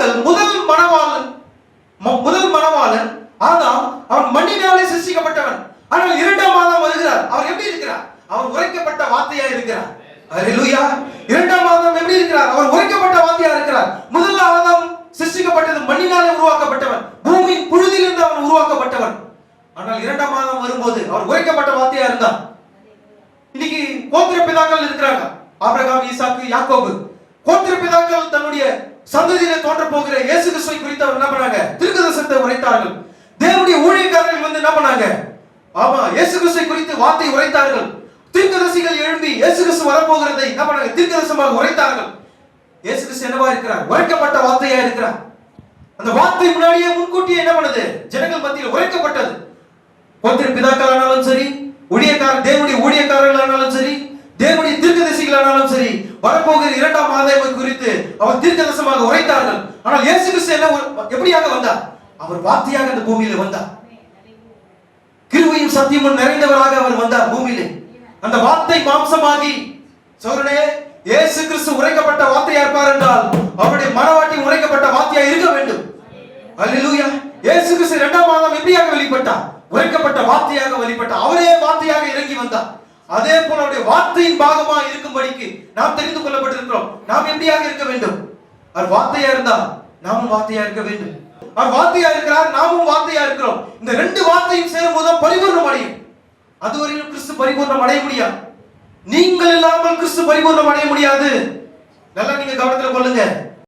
பாருங்கள், முதல் மணவாளன் ஆதாம், அவன் மண்ணினாலே சிருஷ்டிக்கப்பட்டவன். ஆனால் இரண்டாம் ஆதாம் வருகிறார். அவர் எப்படி இருக்கிறார்? அவர் உரைக்கப்பட்ட வார்த்தையா இருக்கிறார். அல்லேலூயா. இரண்டாம் ஆதாம் எப்படி இருக்கிறார்? அவர் உரைக்கப்பட்ட வார்த்தையா இருக்கிறார். முதல் ஆதாம் சிருஷ்டிக்கப்பட்டது மண்ணினாலே உருவாக்கப்பட்டவன், பூமியின் புழுதியிலிருந்து அவன் உருவாக்கப்பட்டவன். ஆனால் இரண்டாம் ஆதாம் வரும்போது அவர் உரைக்கப்பட்ட வார்த்தையா இருந்தார். இன்னைக்கு கோத்திர பிதாக்கள் இருக்கிறாங்க, ஆபிரகாம், ஈசாக்கு, யாக்கோபு. கோத்திர பிதாக்கள் தன்னுடைய சந்ததியிலே தோன்ற போகிற இயேசு கிறிஸ்துவை குறித்து அவர் என்ன பண்ணாங்க? தீர்க்கதரிசனத்தை உரைத்தார்கள். தேவனுடைய ஊழியக்காரர்கள் வந்து என்ன பண்ணாங்க? ஆமா, இயேசு கிறிஸ்துவை குறித்து வார்த்தை உரைத்தார்கள். தீர்க்கதரிசிகள் எழும்பி இயேசு கிறிஸ்து வரப்போகிறதை என்ன பண்ணாங்க? தீர்க்கதரிசனமாக உரைத்தார்கள். இயேசு கிறிஸ்து என்னவா இருக்கிறார்? உரைக்கப்பட்ட வார்த்தையா இருக்கிறார். அந்த வார்த்தை முன்னாடியே முன்கூட்டியே என்ன பண்ணுது? ஜனங்கள் மத்தியில் உரைக்கப்பட்டது. கோத்திர பிதாக்களானாலும் சரி, தேவனுடைய ஊழியக்காரர்களானாலும் சரி, தேவனுடைய தீர்க்கதரிசிகளானாலும் சரி, வரப்போகிற இரண்டாம் ஆதாமை குறித்து அவர் தீர்க்கதரிசனமாக உரைத்தார்கள். ஆனால் இயேசு கிறிஸ்து எப்படியாக வந்தார்? அவர் வார்த்தையாக அந்த பூமியில வந்தார். கிருபையும் சத்தியமும் நிறைந்தவராக அவர் வந்தார் பூமியிலே. அந்த வார்த்தை மாம்சமாகி, சோதரனே, இயேசு கிறிஸ்து உரைக்கப்பட்ட வார்த்தையா இருப்பார் என்றால் அவருடைய மனவாட்டி உரைக்கப்பட்ட வார்த்தையா இருக்க வேண்டும். அல்லேலூயா. இயேசு கிறிஸ்து இரண்டாம் ஆதாம் எப்படியாக வெளிப்பட்டார்? உரைக்கப்பட்ட வார்த்தையாக வெளிப்பட்டார். அவரே வார்த்தையாக இறங்கி வந்தார். அதே போல அவருடைய வார்த்தையின் பாகமா இருக்கும்படிக்கு நாம் தெரிந்து கொள்ளப்பட்டிருக்கிறோம். நாம் எப்படியாக இருக்க வேண்டும்? அவர் வார்த்தையா இருந்தால் நாமும் வார்த்தையா இருக்க வேண்டும். அவர் வார்த்தையா இருக்கிறார், நாமும் வார்த்தையா இருக்கிறோம். இந்த ரெண்டு வார்த்தையும் சேரும் போது பரிபூர்ணம் அடையும். அதுவரையிலும் கிறிஸ்து பரிபூர்ணம் அடைய முடியாது. நீங்கள் இல்லாமல் கிறிஸ்து பரிபூர்ணம் அடைய முடியாது. நல்லா நீங்க கவனத்தில் கொள்ளுங்க.